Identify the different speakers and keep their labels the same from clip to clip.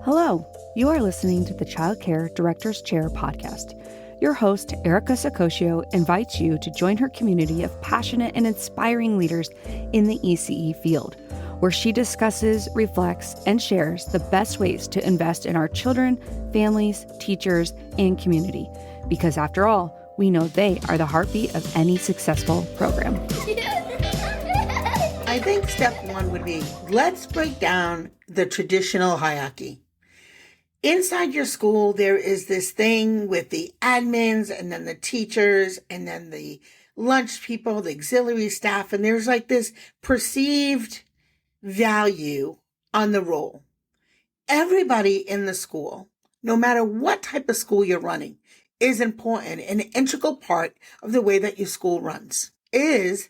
Speaker 1: Hello, you are listening to the Child Care Director's Chair podcast. Your host, Erica Sakosio, invites you to join her community of passionate and inspiring leaders in the ECE field, where she discusses, reflects, and shares the best ways to invest in our children, families, teachers, and community. Because after all, we know they are the heartbeat of any successful program.
Speaker 2: I think step one would be, let's break down the traditional hierarchy. Inside your school, there is this thing with the admins and then the teachers and then the lunch people, the auxiliary staff, and there's like this perceived value on the role. Everybody in the school, no matter what type of school you're running, is important, an integral part of the way that your school runs. It is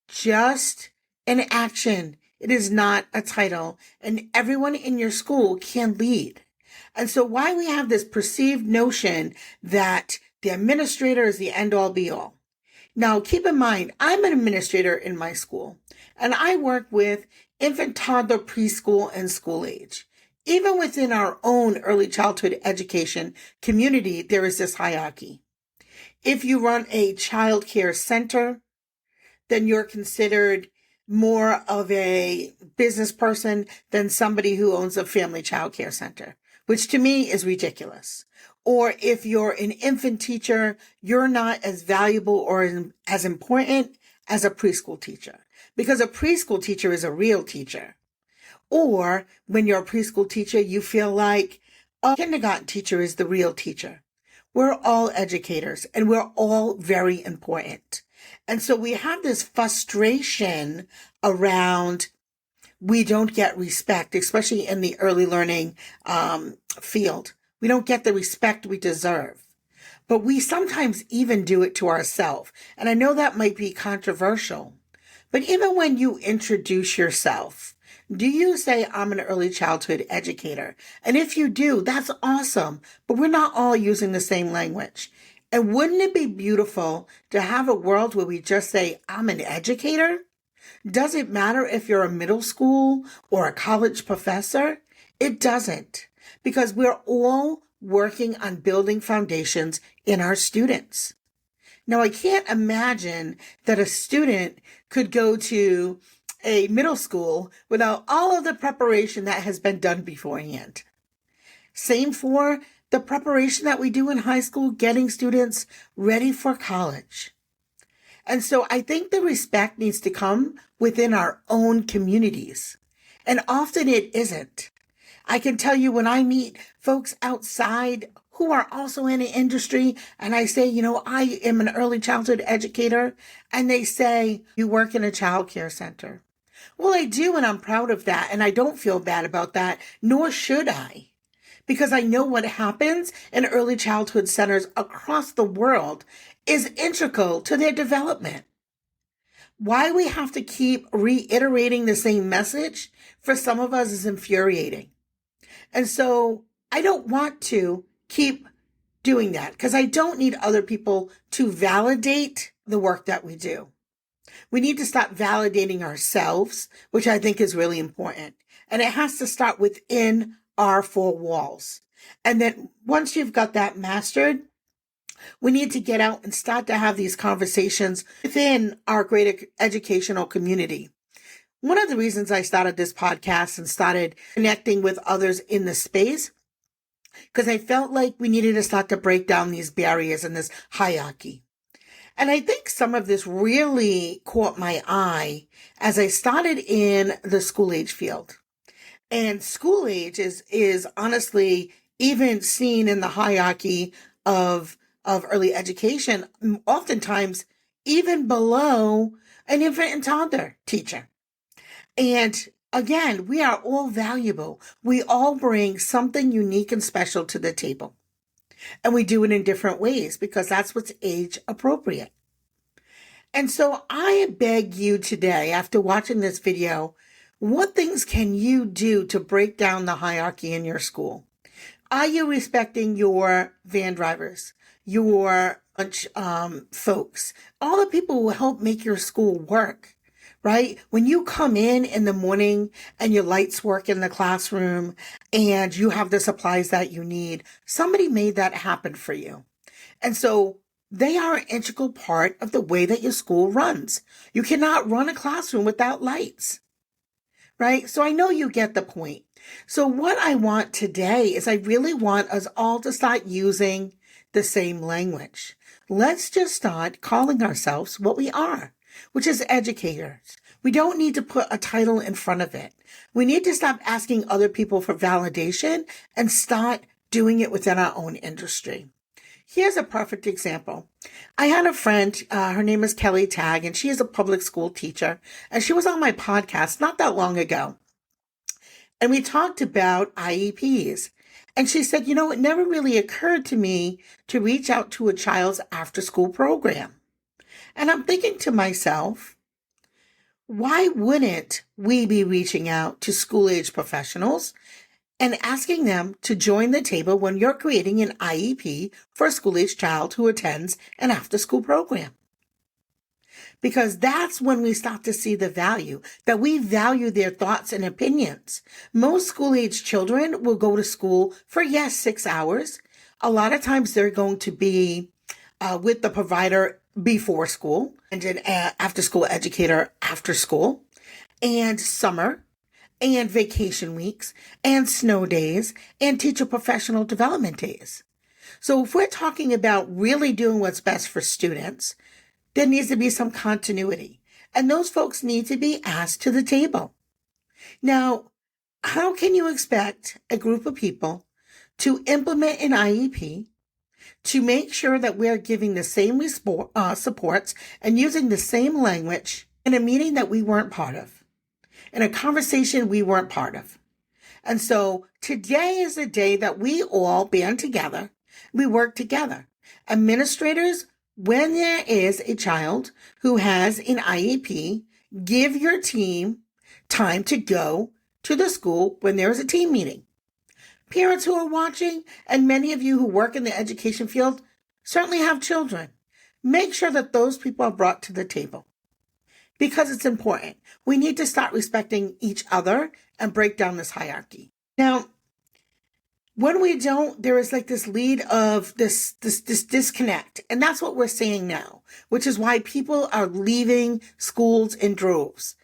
Speaker 2: just an action. It is not a title, and everyone in your school can lead. And so why we have this perceived notion that the administrator is the end-all be-all. Now, keep in mind, I'm an administrator in my school, and I work with infant, toddler, preschool, and school age. Even within our own early childhood education community, there is this hierarchy. If you run a child care center, then you're considered more of a business person than somebody who owns a family child care center, which to me is ridiculous. Or if you're an infant teacher, you're not as valuable or as important as a preschool teacher, because a preschool teacher is a real teacher. Or when you're a preschool teacher, you feel like a kindergarten teacher is the real teacher. We're all educators and we're all very important. And so we have this frustration around we don't get respect, especially in the early learning field. We don't get the respect we deserve. But we sometimes even do it to ourselves. And I know that might be controversial. But even when you introduce yourself, do you say, I'm an early childhood educator? And if you do, that's awesome. But we're not all using the same language. And wouldn't it be beautiful to have a world where we just say, I'm an educator? Does it matter if you're a middle school or a college professor? It doesn't, because we're all working on building foundations in our students. Now, I can't imagine that a student could go to a middle school without all of the preparation that has been done beforehand. Same for the preparation that we do in high school, getting students ready for college. And so I think the respect needs to come within our own communities. And often it isn't. I can tell you when I meet folks outside who are also in the industry and I say, I am an early childhood educator, and they say, you work in a child care center. Well, I do, and I'm proud of that, and I don't feel bad about that, nor should I. Because I know what happens in early childhood centers across the world is integral to their development. Why we have to keep reiterating the same message for some of us is infuriating. And so I don't want to keep doing that because I don't need other people to validate the work that we do. We need to stop validating ourselves, which I think is really important. And it has to start within our four walls. And then once you've got that mastered, we need to get out and start to have these conversations within our greater educational community. One of the reasons I started this podcast and started connecting with others in the space, because I felt like we needed to start to break down these barriers and this hierarchy. And I think some of this really caught my eye as I started in the school age field. And school age is honestly even seen in the hierarchy of early education, oftentimes even below an infant and toddler teacher. And again, we are all valuable. We all bring something unique and special to the table. And we do it in different ways because that's what's age appropriate. And so I beg you today, after watching this video, what things can you do to break down the hierarchy in your school? Are you respecting your van drivers, your lunch folks, all the people who help make your school work? right? When you come in the morning and your lights work in the classroom and you have the supplies that you need. Somebody made that happen for you. And so they are an integral part of the way that your school runs. You cannot run a classroom without lights, right? So I know you get the point. So what I want today is I really want us all to start using the same language. Let's just start calling ourselves what we are, which is educators. We don't need to put a title in front of it. We need to stop asking other people for validation and start doing it within our own industry. Here's a perfect example. I had a friend, her name is Kelly Tagg, and she is a public school teacher, and she was on my podcast not that long ago. And we talked about IEPs. And she said, it never really occurred to me to reach out to a child's after-school program. And I'm thinking to myself, why wouldn't we be reaching out to school-age professionals and asking them to join the table when you're creating an IEP for a school-age child who attends an after-school program? Because that's when we start to see the value, that we value their thoughts and opinions. Most school-age children will go to school for, 6 hours. A lot of times they're going to be with the provider before school and an after-school educator after school, and summer, and vacation weeks, and snow days, and teacher professional development days. So if we're talking about really doing what's best for students, there needs to be some continuity, and those folks need to be asked to the table. Now, how can you expect a group of people to implement an IEP, to make sure that we're giving the same supports and using the same language in a meeting that we weren't part of, in a conversation we weren't part of? And so today is the day that we all band together, we work together. Administrators, when there is a child who has an IEP, give your team time to go to the school when there is a team meeting. Parents who are watching, and many of you who work in the education field, certainly have children. Make sure that those people are brought to the table, because it's important. We need to start respecting each other and break down this hierarchy. Now, when we don't, there is like this lead of this disconnect. And that's what we're seeing now, which is why people are leaving schools in droves.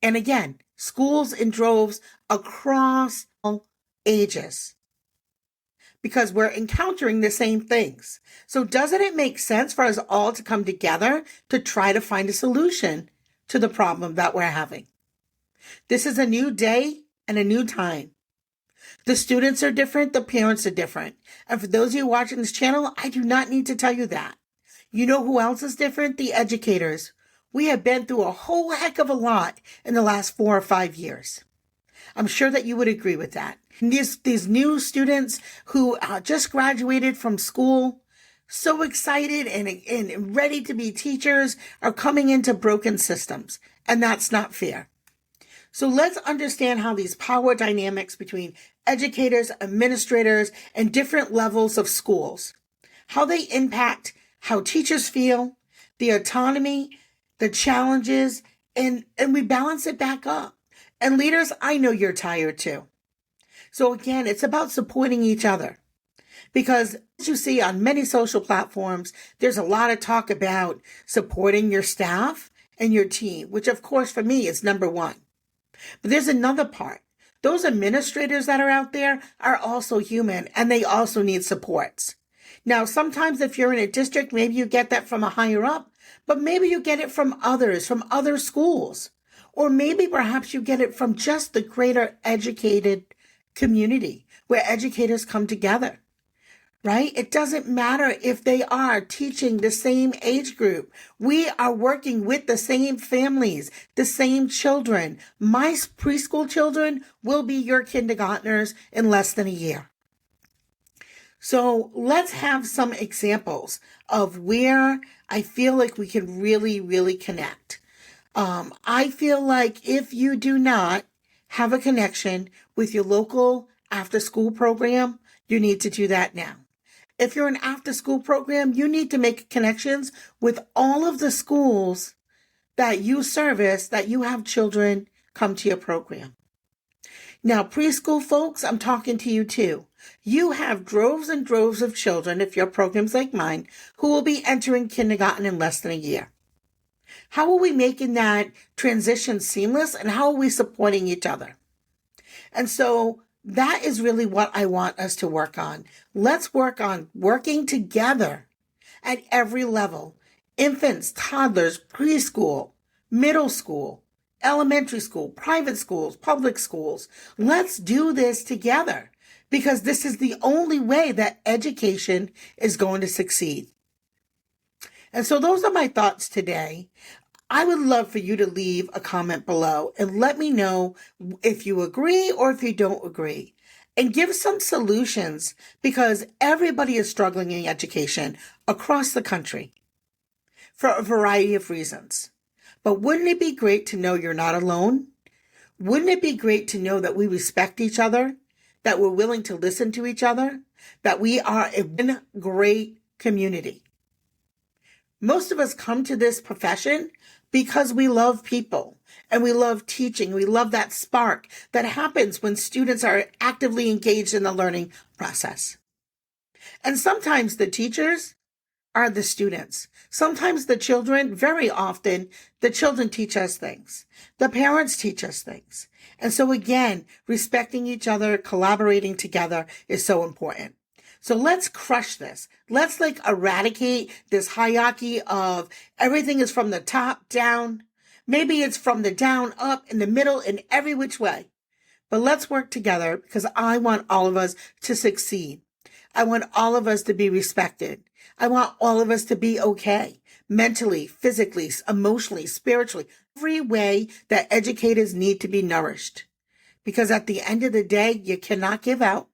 Speaker 2: And again, schools in droves across all ages, because we're encountering the same things. So doesn't it make sense for us all to come together to try to find a solution to the problem that we're having? This is a new day and a new time. The students are different. The parents are different. And for those of you watching this channel, I do not need to tell you that. You know who else is different? The educators. We have been through a whole heck of a lot in the last 4 or 5 years. I'm sure that you would agree with that. And these new students who just graduated from school, so excited and ready to be teachers, are coming into broken systems. And that's not fair. So let's understand how these power dynamics between educators, administrators, and different levels of schools, how they impact how teachers feel, the autonomy, the challenges, and we balance it back up. And leaders, I know you're tired too. So again, it's about supporting each other. Because as you see on many social platforms, there's a lot of talk about supporting your staff and your team, which of course for me is number one. But there's another part. Those administrators that are out there are also human, and they also need supports. Now, sometimes if you're in a district, maybe you get that from a higher up, but maybe you get it from others, from other schools. Or maybe perhaps you get it from just the greater educated community where educators come together. Right? It doesn't matter if they are teaching the same age group. We are working with the same families, the same children. My preschool children will be your kindergartners in less than a year. So let's have some examples of where I feel like we can really, really connect. I feel like if you do not have a connection with your local after-school program, you need to do that now. If you're an after-school program, you need to make connections with all of the schools that you service, that you have children come to your program. Now, preschool folks, I'm talking to you too. You have droves and droves of children, if your program's like mine, who will be entering kindergarten in less than a year. How are we making that transition seamless, and how are we supporting each other? And so that is really what I want us to work on. Let's work on working together at every level. Infants, toddlers, preschool, middle school, elementary school, private schools, public schools. Let's do this together, because this is the only way that education is going to succeed. And so those are my thoughts today. I would love for you to leave a comment below and let me know if you agree or if you don't agree, and give some solutions, because everybody is struggling in education across the country for a variety of reasons. But wouldn't it be great to know you're not alone? Wouldn't it be great to know that we respect each other, that we're willing to listen to each other, that we are a great community? Most of us come to this profession because we love people and we love teaching. We love that spark that happens when students are actively engaged in the learning process. And sometimes the teachers are the students. Sometimes the children, very often, the children teach us things. The parents teach us things. And so again, respecting each other, collaborating together is so important. So let's crush this. Let's eradicate this hierarchy of everything is from the top down. Maybe it's from the down up, in the middle, in every which way. But let's work together, because I want all of us to succeed. I want all of us to be respected. I want all of us to be okay, mentally, physically, emotionally, spiritually, every way that educators need to be nourished. Because at the end of the day, you cannot give out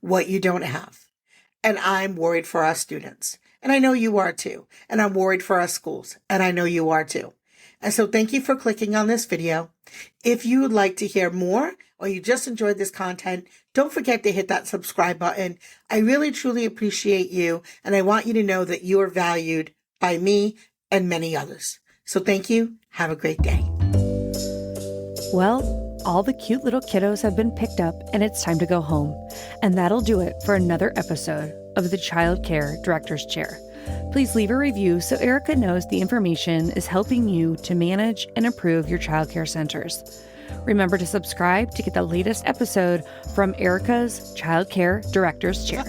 Speaker 2: what you don't have. And I'm worried for our students. And I know you are too. And I'm worried for our schools. And I know you are too. And so thank you for clicking on this video. If you would like to hear more, or you just enjoyed this content, don't forget to hit that subscribe button. I really, truly appreciate you. And I want you to know that you are valued by me and many others. So thank you. Have a great day.
Speaker 1: Well, all the cute little kiddos have been picked up and it's time to go home. And that'll do it for another episode of the Child Care Director's Chair. Please leave a review so Erica knows the information is helping you to manage and improve your childcare centers. Remember to subscribe to get the latest episode from Erica's Child Care Director's Chair.